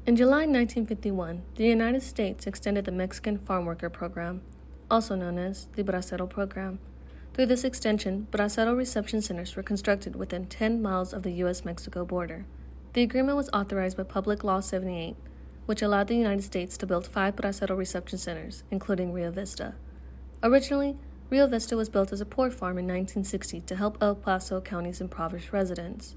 In July 1951, the United States extended the Mexican Farm Worker Program, also known as the Bracero Program. Through this extension, Bracero reception centers were constructed within 10 miles of the U.S.-Mexico border. The agreement was authorized by Public Law 78, which allowed the United States to build 5 Bracero reception centers, including Rio Vista. Originally, Rio Vista was built as a port farm in 1960 to help El Paso County's impoverished residents.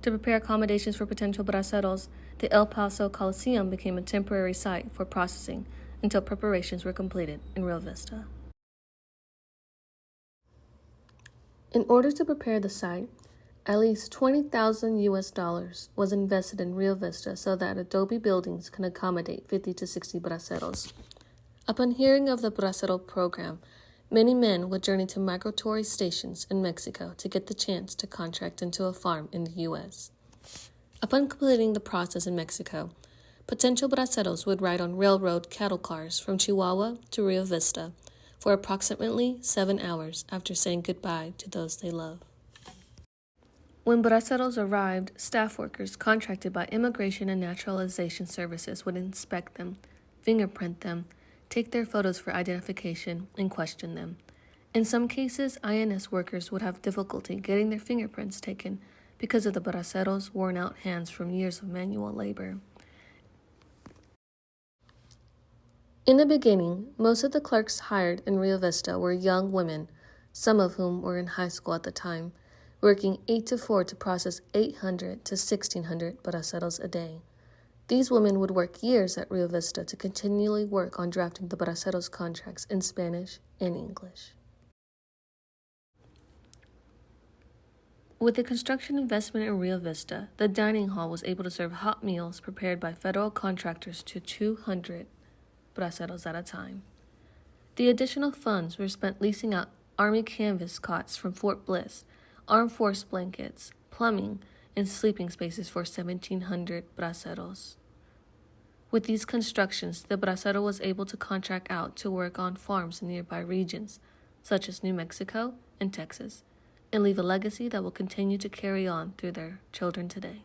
To prepare accommodations for potential braceros, the El Paso Coliseum became a temporary site for processing until preparations were completed in Rio Vista. In order to prepare the site, at least $20,000 US was invested in Rio Vista so that adobe buildings can accommodate 50 to 60 braceros. Upon hearing of the Bracero program, many men would journey to migratory stations in Mexico to get the chance to contract into a farm in the U.S. Upon completing the process in Mexico, potential braceros would ride on railroad cattle cars from Chihuahua to Rio Vista for approximately 7 hours after saying goodbye to those they love. When braceros arrived, staff workers contracted by Immigration and Naturalization Services would inspect them, fingerprint them, take their photos for identification, and question them. In some cases, INS workers would have difficulty getting their fingerprints taken because of the braceros' worn-out hands from years of manual labor. In the beginning, most of the clerks hired in Rio Vista were young women, some of whom were in high school at the time, working 8 to 4 to process 800 to 1,600 braceros a day. These women would work years at Rio Vista to continually work on drafting the braceros' contracts in Spanish and English. With the construction investment in Rio Vista, the dining hall was able to serve hot meals prepared by federal contractors to 200 braceros at a time. The additional funds were spent leasing out Army canvas cots from Fort Bliss, Armed Force blankets, plumbing, and sleeping spaces for 1,700 braceros. With these constructions, the bracero was able to contract out to work on farms in nearby regions, such as New Mexico and Texas, and leave a legacy that will continue to carry on through their children today.